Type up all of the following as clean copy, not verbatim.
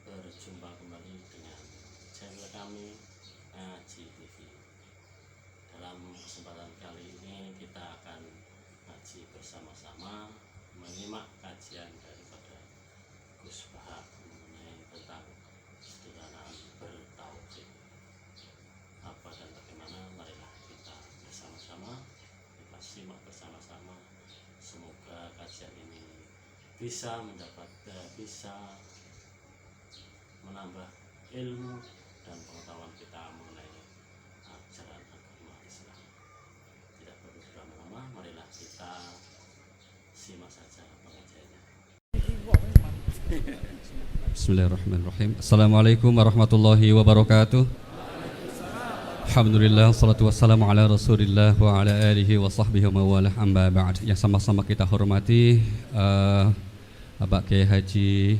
berjumpa kembali dengan channel kami Ngaji TV. Dalam kesempatan kali ini kita akan ngaji bersama-sama, menyimak kajian daripada Gus Baha mengenai tentang sederhanaan bertauhid. Apa dan bagaimana, marilah kita bersama-sama, kita simak bersama-sama. Semoga kajian ini bisa menambah ilmu dan pengetahuan kita mengenai ajaran agama Islam. Tidak perlu berlama-lama, marilah kita simak saja pengajiannya. Bismillahirrahmanirrahim. Assalamualaikum warahmatullahi wabarakatuh. Alhamdulillah, salatu wassalamu ala rasulillah wa ala alihi wa sahbihi wa mawalah, amma ba'd. Yang sama-sama kita hormati Bapak Kiai Haji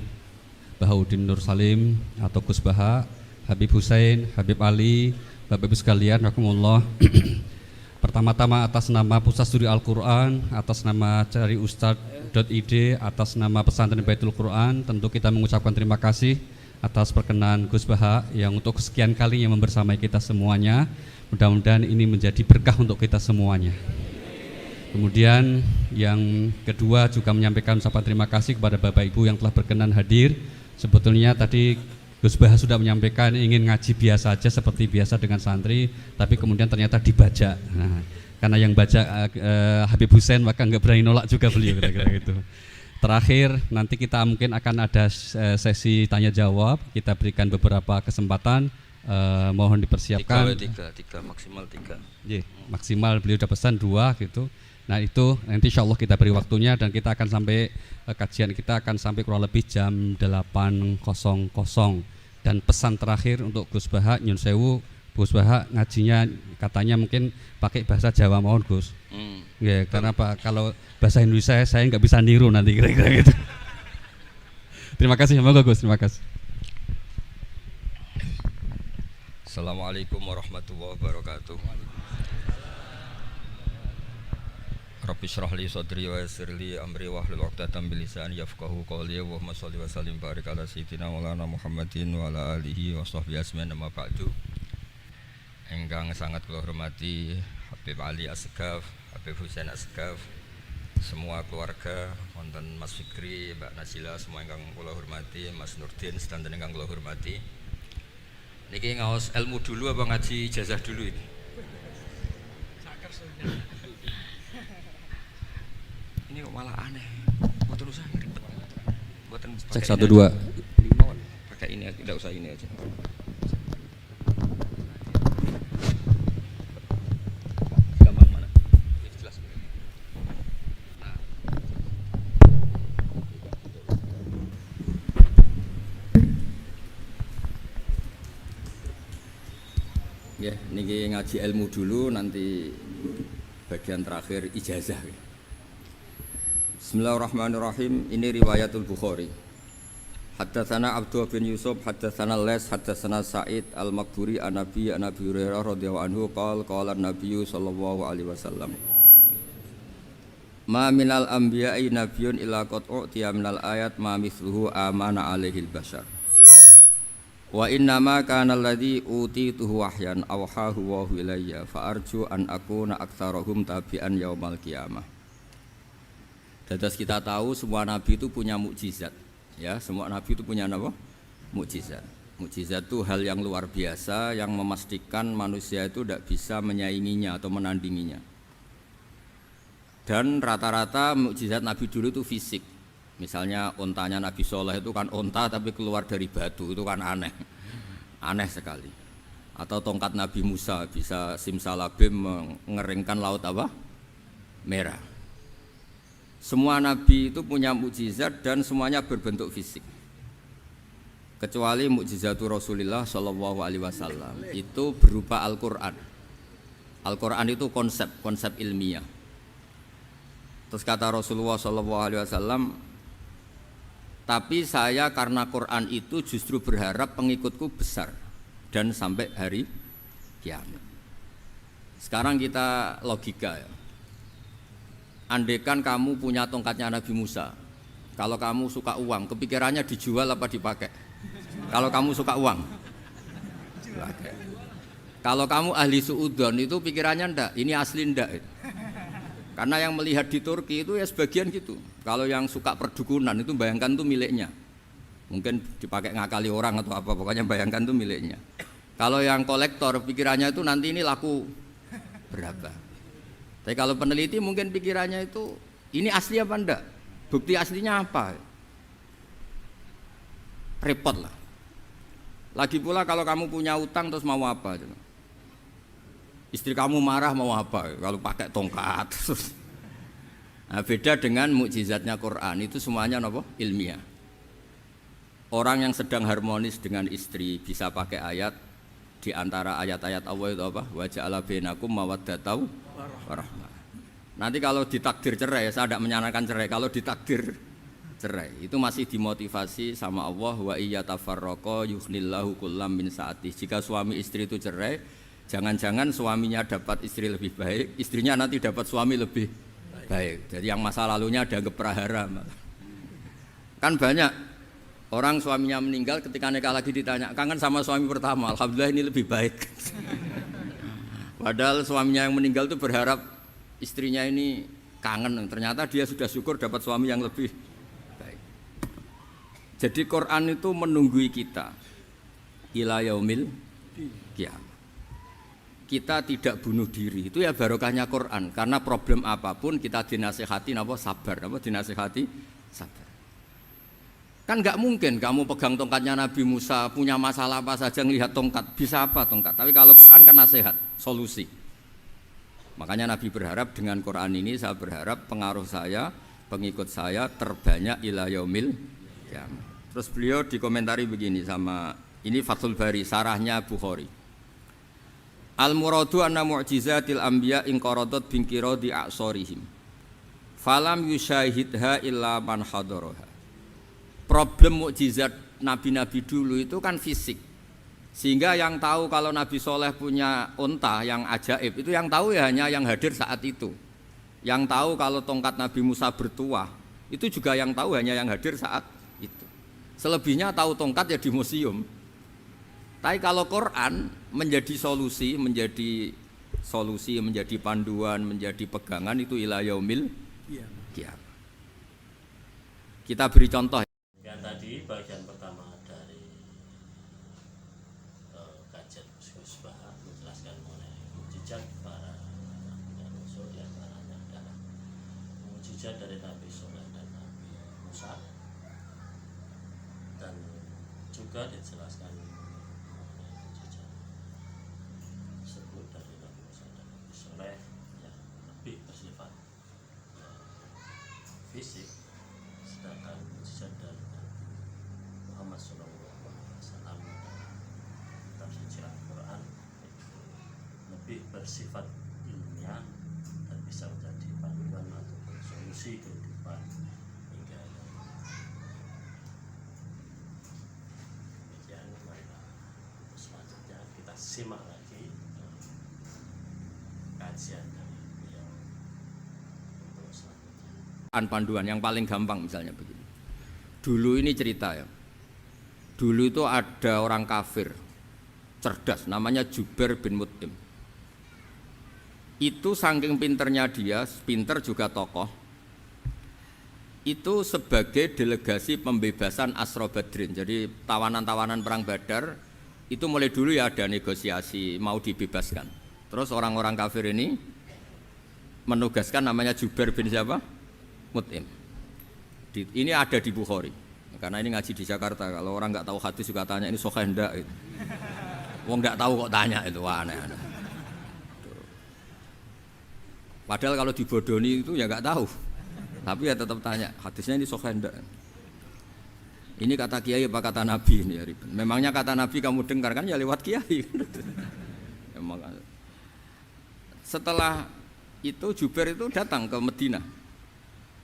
Bahaudin Nur Salim atau Gus Baha, Habib Hussein, Habib Ali, Bapak Ibu sekalian, rahimakumullah. Pertama-tama atas nama Pusat Studi Al-Quran, atas nama Cari Ustadz.id, atas nama Pesantren Baitul Quran, tentu kita mengucapkan terima kasih atas perkenan Gus Baha yang untuk kesekian kalinya membersamai kita semuanya. Mudah-mudahan ini menjadi berkah untuk kita semuanya. Kemudian yang kedua juga menyampaikan ucapan terima kasih kepada Bapak Ibu yang telah berkenan hadir. Sebetulnya tadi Gus Baha sudah menyampaikan ingin ngaji biasa aja seperti biasa dengan santri, tapi kemudian ternyata dibajak. Nah, karena yang baca Habib Hussein, maka nggak berani nolak juga beliau, kira-kira gitu. Terakhir nanti kita mungkin akan ada sesi tanya jawab, kita berikan beberapa kesempatan, mohon dipersiapkan. Tiga maksimal tiga. Maksimal beliau udah pesan 2 gitu. Nah itu nanti insya Allah kita beri waktunya dan kita akan sampai kajian kita akan sampai kurang lebih jam 8.00. Dan pesan terakhir untuk Gus Baha, nyun sewu, Gus Baha ngajinya katanya mungkin pakai bahasa Jawa, mohon Gus. Ya, karena Pak kalau bahasa Indonesia saya nggak bisa niru nanti kira-kira gitu. Terima kasih, semoga Gus, terima kasih. Assalamualaikum warahmatullahi wabarakatuh. Rabbi shrah li sadri wa yassir li amri wahlul 'uqdatam min lisani yafqahu qawli. Allahumma shalli wa sallim barik ala sayyidina Maulana Muhammadin wa ala alihi wa sahbihi ajmain, amma ba'du. Engkang sangat kula hormati Habib Ali Asgaf, Habib Hussein Asgaf, semua keluarga, wonten Mas Fikri, Mbak Nasila, semua ingkang kula hormati, Mas Nurdin sedanten ingkang kula hormati. Niki ngaos ilmu dulu apa ngaji ijazah dulu ini? Ini kok malah aneh. Mboten usah ribet. Mboten Cek 1 2. Pakai ini aja, tidak usah ini aja. Gampang mana? Ini jelas. Nah. Ya, niki ngaji ilmu dulu, nanti bagian terakhir ijazah. Bismillahirrahmanirrahim. Ini riwayatul Bukhari. Haddatsana Abdullah bin Yusuf, haddatsana Les, haddatsana Sa'id al-Maqburi an Nabi Hurairah radhiyallahu anhu qala an-nabiy sallallahu alaihi wasallam. Ma minal anbiya'i nabiyyun illa qad u'tiya minal ayat ma mithluhu amana alaihil bashar. Wa inna ma kana alladhi utituhu wahyan awhahu wa ilayya fa arju an akuna aktsarahum tabi'an yaumal qiyamah. Dados kita tahu semua nabi itu punya mukjizat, ya, semua nabi itu punya apa? Mukjizat. Mukjizat itu hal yang luar biasa yang memastikan manusia itu tidak bisa menyainginya atau menandinginya. Dan rata-rata mukjizat nabi dulu itu fisik. Misalnya ontanya Nabi Soleh itu kan onta tapi keluar dari batu, itu kan aneh, aneh sekali. Atau tongkat Nabi Musa bisa simsalabim mengeringkan laut apa? Merah. Semua nabi itu punya mukjizat dan semuanya berbentuk fisik. Kecuali mukjizatul Rasulullah sallallahu alaihi wasallam itu berupa Al-Qur'an. Al-Qur'an itu konsep ilmiah. Terus kata Rasulullah sallallahu alaihi wasallam, tapi saya karena Quran itu justru berharap pengikutku besar dan sampai hari kiamat. Sekarang kita logika ya. Andaikan kamu punya tongkatnya Nabi Musa, kalau kamu suka uang, kepikirannya dijual apa dipakai? Kalau kamu suka uang. Kalau kamu ahli suudon itu pikirannya ndak, ini asli ndak. Karena yang melihat di Turki itu ya sebagian gitu. Kalau yang suka perdukunan itu bayangkan itu miliknya. Mungkin dipakai ngakali orang atau apa, pokoknya bayangkan itu miliknya. Kalau yang kolektor pikirannya itu nanti ini laku berapa. Tapi kalau peneliti mungkin pikirannya itu ini asli apa ndak? Bukti aslinya apa? Repot lah. Lagi pula kalau kamu punya utang terus mau apa? Istri kamu marah mau apa? Kalau pakai tongkat. Nah, beda dengan mukjizatnya Quran itu semuanya apa? Ilmiah. Orang yang sedang harmonis dengan istri bisa pakai ayat di antara ayat-ayat Allah itu apa? Wa ja'ala bainakum mawaddatan warahmah. Nanti kalau ditakdir cerai, saya tidak menyarankan cerai. Kalau ditakdir cerai, itu masih dimotivasi sama Allah wa iyyatafarraqa yughnillahu kullam min sa'ati. Jika suami istri itu cerai, jangan-jangan suaminya dapat istri lebih baik, istrinya nanti dapat suami lebih baik. Jadi yang masa lalunya dianggap prahara. Kan banyak orang suaminya meninggal ketika nikah lagi ditanya, kangen sama suami pertama, alhamdulillah ini lebih baik. Padahal suaminya yang meninggal itu berharap istrinya ini kangen, ternyata dia sudah syukur dapat suami yang lebih baik. Jadi Quran itu menunggui kita ila yaumil qiyamah. Kita tidak bunuh diri, itu ya barokahnya Quran. Karena problem apapun kita dinasihati apa sabar, apa dinasihati sabar. Kan nggak mungkin kamu pegang tongkatnya Nabi Musa, punya masalah apa saja ngelihat tongkat, bisa apa tongkat. Tapi kalau Quran kan nasihat, solusi. Makanya Nabi berharap dengan Quran ini, saya berharap pengaruh saya, pengikut saya terbanyak ila yaumil qiyamah. Terus beliau dikomentari begini sama, ini Fathul Bari, sarahnya Bukhari. Al-muradu anna mu'jizatil anbiya inqaradat binqiradi a'sorihim falam yusyahidha illa man hadaraha. Problem mukjizat nabi-nabi dulu itu kan fisik, sehingga yang tahu kalau Nabi Soleh punya unta yang ajaib itu yang tahu ya hanya yang hadir saat itu. Yang tahu kalau tongkat Nabi Musa bertuah itu juga yang tahu hanya yang hadir saat itu. Selebihnya tahu tongkat ya di museum. Tapi kalau Quran menjadi solusi, menjadi panduan, menjadi pegangan itu ila yaumil qiyamah. Kita beri contoh. Ya tadi bagian pertama dari kajian Gus-Bah menjelaskan mengenai mukjizat para nabi dan rasul, di antaranya adalah mukjizat dari Nabi Soleh dan Nabi Musa, dan juga dijelaskan lebih bersifat fisik, sedangkan mukjizat dari Muhammad SAW dalam sejarah Al-Quran lebih bersifat ilmiah dan bisa menjadi panduan ataupun solusi kehidupan hingga demikian. Marilah selanjutnya kita simak lagi kajian dari beliau untuk selanjutnya. Panduan yang paling gampang misalnya begini. Dulu ini cerita ya. Dulu itu ada orang kafir cerdas namanya Jubair bin Mut'im. Itu saking pinternya dia, pinter juga tokoh. Itu sebagai delegasi pembebasan Asra Badrin. Jadi tawanan-tawanan perang Badar itu mulai dulu ya ada negosiasi mau dibebaskan. Terus orang-orang kafir ini menugaskan namanya Jubair bin siapa? Mut'im. Ini ada di Bukhari. Karena ini ngaji di Jakarta. Kalau orang nggak tahu hadis juga tanya ini sahih ndak itu. Wong nggak tahu kok tanya itu, wah aneh-aneh. Padahal kalau dibodoni itu ya nggak tahu. Tapi ya tetap tanya, hadisnya ini sahih ndak? Ini kata kiai apa kata nabi ini ya Riben. Memangnya kata nabi kamu dengar kan ya lewat kiai. Memang. Setelah itu Jubair itu datang ke Madinah.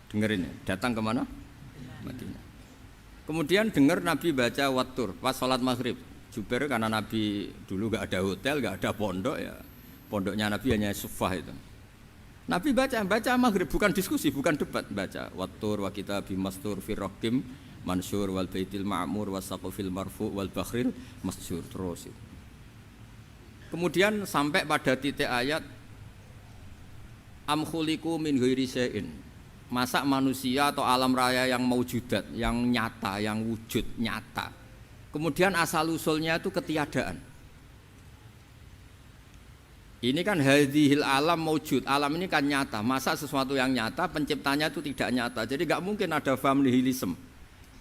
Dengerin ya, datang ke mana? Madinah. Kemudian dengar Nabi baca Wattur pas sholat maghrib. Jubair karena Nabi dulu gak ada hotel, gak ada pondok ya. Pondoknya Nabi hanya sufah itu. Nabi baca maghrib, bukan diskusi, bukan debat, baca Wattur wa kitabim mastur fi raqim mansur wal baitil ma'mur was saqfil marfu wal bakhril masjur terus. Kemudian sampai pada titik ayat am khuliqu min ghairi syai'in. Masa manusia atau alam raya yang maujudat, yang nyata, yang wujud nyata. Kemudian asal usulnya itu ketiadaan. Ini kan hadhil alam maujud, alam ini kan nyata. Masa sesuatu yang nyata penciptanya itu tidak nyata. Jadi nggak mungkin ada faham nihilisme.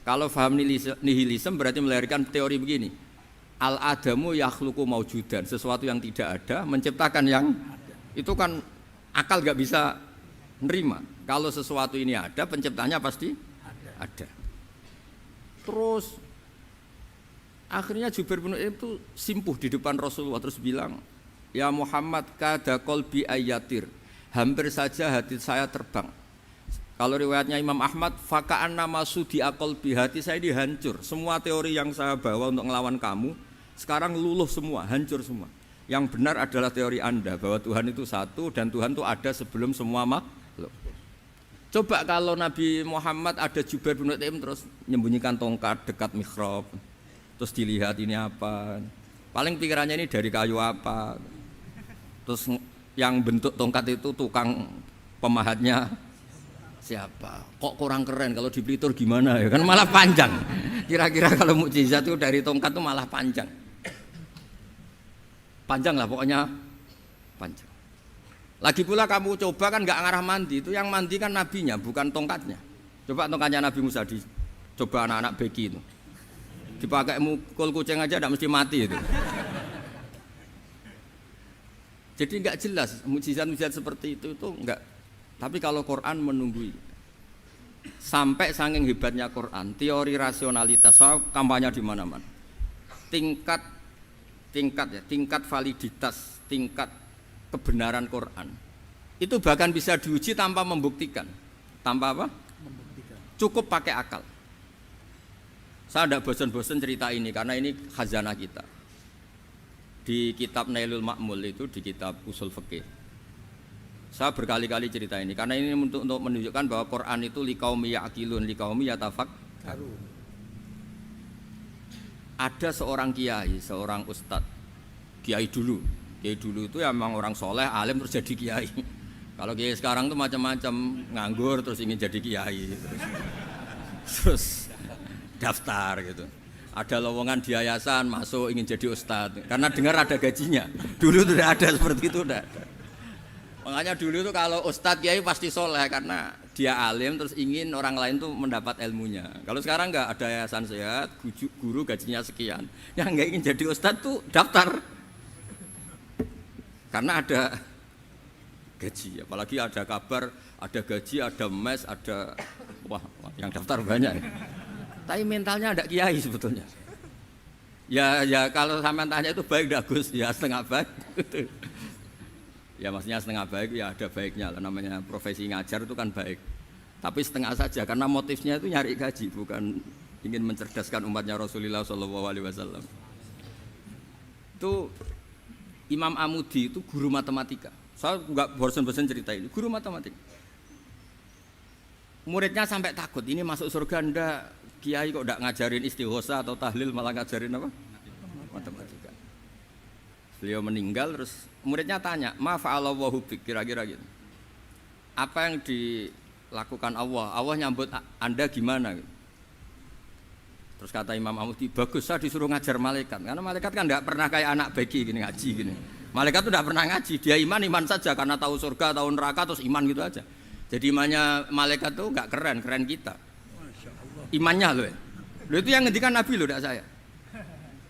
Kalau faham nihilisme berarti melahirkan teori begini. Al adamu yakhluqu maujudan, sesuatu yang tidak ada menciptakan yang itu kan akal nggak bisa nerima. Kalau sesuatu ini ada, penciptanya pasti ada. Terus akhirnya Jubair bin Mut'im itu simpuh di depan Rasulullah terus bilang, ya Muhammad kada qalbi ayatir, hampir saja hati saya terbang. Kalau riwayatnya Imam Ahmad, faka'an nama sudi qalbi, hati saya ini hancur. Semua teori yang saya bawa untuk ngelawan kamu sekarang luluh semua, hancur semua. Yang benar adalah teori Anda bahwa Tuhan itu satu dan Tuhan itu ada sebelum semua makhluk. Coba kalau Nabi Muhammad ada Jubair bin Mut'im terus menyembunyikan tongkat dekat mihrab, terus dilihat ini apa, paling pikirannya ini dari kayu apa. Terus yang bentuk tongkat itu tukang pemahatnya siapa? Kok kurang keren, kalau di Blitar gimana ya? Kan malah panjang. Kira-kira kalau mukjizat itu dari tongkat itu malah panjang. Panjang lah pokoknya, panjang. Lagi pula kamu coba kan nggak ngarah mandi, itu yang mandi kan nabinya bukan tongkatnya. Coba tongkatnya Nabi Musa coba anak-anak beki itu. Dipakai mukul kucing aja tidak mesti mati itu. Jadi nggak jelas mukjizat-mukjizat seperti itu nggak. Tapi kalau Quran menunggui sampai saking hebatnya Quran, teori rasionalitas, soal kampanye di mana-mana, tingkat validitas, tingkat kebenaran Quran itu bahkan bisa diuji tanpa membuktikan, tanpa apa? Membuktikan. Cukup pakai akal. Saya tidak bosan-bosan cerita ini karena ini khazanah kita. Di kitab Nailul Ma'mul itu, di kitab usul fikih, saya berkali-kali cerita ini karena ini untuk menunjukkan bahwa Quran itu liqaumi ya'qilun, liqaumi yatafakkarun. Ada seorang kiai, seorang ustadz, kiai dulu itu ya memang orang soleh, alim terus jadi kiai. Kalau kiai sekarang tuh macam-macam, nganggur terus ingin jadi kiai, terus daftar gitu. Ada lowongan di yayasan masuk ingin jadi ustadz karena dengar ada gajinya. Dulu tidak ada seperti itu, tidak ada. Makanya dulu itu kalau ustadz kiai pasti soleh karena dia alim terus ingin orang lain tuh mendapat ilmunya. Kalau sekarang nggak ada yayasan sehat, guru gajinya sekian, yang nggak ingin jadi ustadz tuh daftar karena ada gaji. Apalagi ada kabar, ada gaji, ada mes, ada wah yang daftar banyak. Tapi mentalnya ada kiai sebetulnya. Ya kalau sampean tanya itu baik enggak Gus? Ya setengah baik. Ya maksudnya setengah baik ya ada baiknya lah, namanya profesi ngajar itu kan baik. Tapi setengah saja karena motifnya itu nyari gaji, bukan ingin mencerdaskan umatnya Rasulullah SAW. Itu Imam Amudi itu guru matematika. Saya enggak bosan-bosan cerita ini, guru matematika. Muridnya sampai takut, ini masuk surga ndak? Kiai kok enggak ngajarin istighosa atau tahlil, malah ngajarin apa? Matematika. Beliau meninggal terus muridnya tanya, "Ma fa'alallahu bik?" Kira-kira gitu. Apa yang dilakukan Allah? Allah nyambut Anda gimana gitu. Terus kata Imam Amudi, "Bagus, saya disuruh ngajar malaikat." Karena malaikat kan enggak pernah kayak anak beki gini ngaji gini. Malaikat tuh enggak pernah ngaji, dia iman saja karena tahu surga, tahu neraka terus iman gitu aja. Jadi imannya malaikat tuh enggak keren kita. Imannya loh. Loh itu yang ngendikan Nabi loh, tidak saya.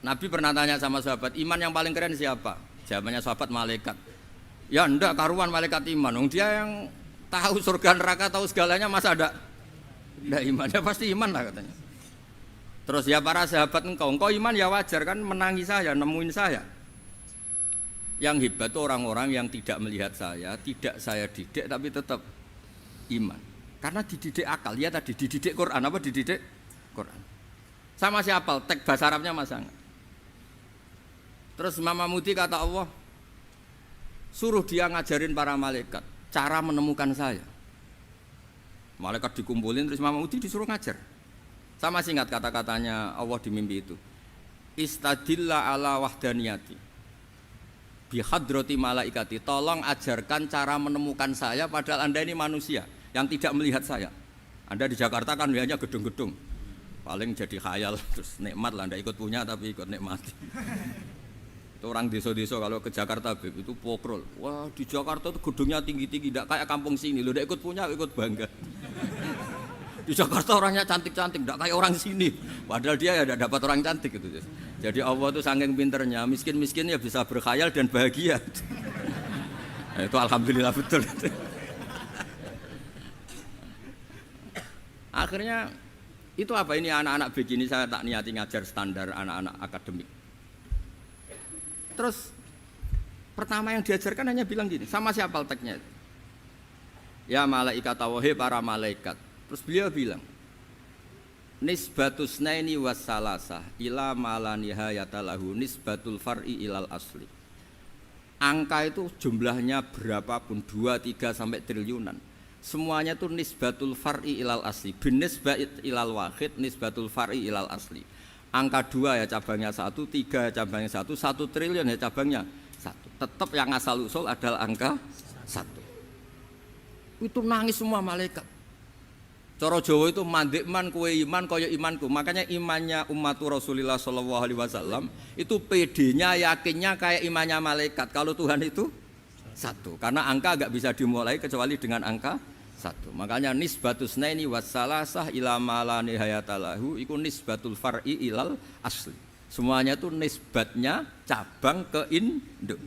Nabi pernah tanya sama sahabat, iman yang paling keren siapa? Jawabannya sahabat malaikat. Ya enggak karuan malaikat iman. Dia yang tahu surga neraka, tahu segalanya, masa ada enggak iman? Ya pasti iman lah katanya. Terus ya para sahabat engkau iman ya wajar kan menangi saya, nemuin saya. Yang hebat itu orang-orang yang tidak melihat saya, tidak saya didik tapi tetap iman. Karena dididik akal, ya tadi dididik Quran, apa dididik Quran. Sama siapa? Teks bahasa Arabnya masa enggak? Terus Imam Amudi kata Allah, suruh dia ngajarin para malaikat cara menemukan saya. Malaikat dikumpulin terus Imam Amudi disuruh ngajar. Saya masih ingat kata-katanya Allah di mimpi itu. Istadilla ala wahdaniyati bihadrati malaikati. Tolong ajarkan cara menemukan saya padahal Anda ini manusia yang tidak melihat saya. Anda di Jakarta kan hanya gedung-gedung. Paling jadi khayal terus nikmat lah, Anda ikut punya tapi ikut nikmati. Itu orang desa-desa kalau ke Jakarta itu pokrol. Wah, di Jakarta itu gedungnya tinggi-tinggi, tidak kayak kampung sini. Lo udah ikut punya, ikut bangga. Di Jakarta orangnya cantik-cantik, tidak kayak orang sini. Padahal dia ya tidak dapat orang cantik gitu. Jadi Allah itu saking pinternya, miskin-miskin ya bisa berkhayal dan bahagia. Nah, itu alhamdulillah betul. Akhirnya itu apa ini anak-anak begini saya tak niati ngajar standar anak-anak akademik. Terus pertama yang diajarkan hanya bilang gini, sama siapa teksnya? Ya malaikat wahi para malaikat. Terus beliau bilang, nisbatus naini wassalasah ila mala nihayata lahu nisbatul far'i ilal asli. Angka itu jumlahnya berapapun 2, 3 sampai triliunan. Semuanya itu nisbatul far'i ilal asli. Binisbat ilal wahid nisbatul far'i ilal asli. Angka 2 ya cabangnya 1, 3 ya cabangnya 1, 1 triliun ya cabangnya 1. Tetap yang asal usul adalah angka 1. Itu nangis semua malaikat. Cara Jawa itu mandekman kowe iman kaya imanku. Makanya imannya ummatu Rasulullah sallallahu alaihi wasallam itu PD-nya yakinnya kayak imannya malaikat. Kalau Tuhan itu 1. Karena angka enggak bisa dimulai kecuali dengan angka 1. Makanya nisbatus naini wassalasah ila mala nihayatalahu iku nisbatul far'i ilal asli. Semuanya itu nisbatnya cabang ke induk.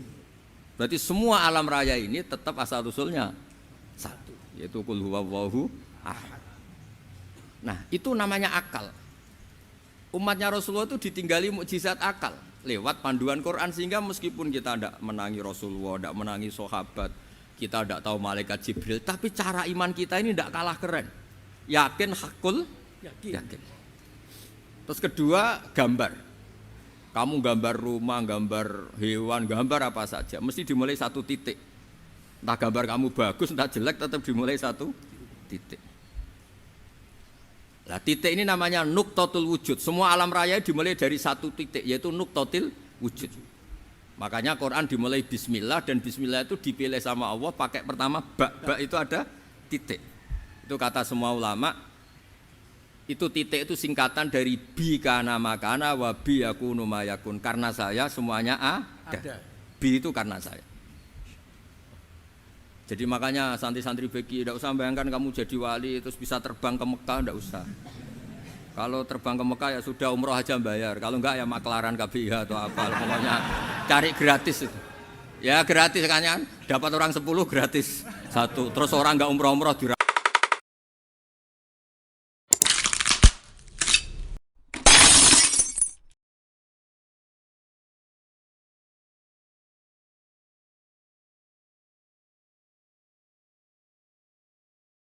Berarti semua alam raya ini tetap asal usulnya 1, yaitu qul huwallahu ahad. Nah, itu namanya akal. Umatnya Rasulullah itu ditinggali mukjizat akal lewat panduan Quran sehingga meskipun kita tidak menangi Rasulullah, tidak menangi sahabat, kita tidak tahu malaikat Jibril, tapi cara iman kita ini tidak kalah keren. Yakin hakul yakin. Terus kedua, gambar. Kamu gambar rumah, gambar hewan, gambar apa saja, mesti dimulai 1 titik. Entah gambar kamu bagus, entah jelek, tetap dimulai 1 titik. Nah, titik ini namanya nuqtatul wujud. Semua alam raya dimulai dari 1 titik, yaitu nuqtatil wujud. Makanya Quran dimulai bismillah, dan bismillah itu dipilih sama Allah pakai pertama ba itu ada titik. Itu kata semua ulama. Itu titik itu singkatan dari bi kana makana wa bi yakunu mayakun. Karena saya semuanya ada. Bi itu karena saya. Jadi makanya santri-santri beki tidak usah bayangkan kamu jadi wali terus bisa terbang ke Mekah, tidak usah. Kalau terbang ke Mekah ya sudah umroh aja bayar. Kalau enggak ya maklaran KBIH atau apa. Pokoknya cari gratis itu. Ya gratis kan, dapat orang 10 gratis 1. Terus orang enggak umroh-umroh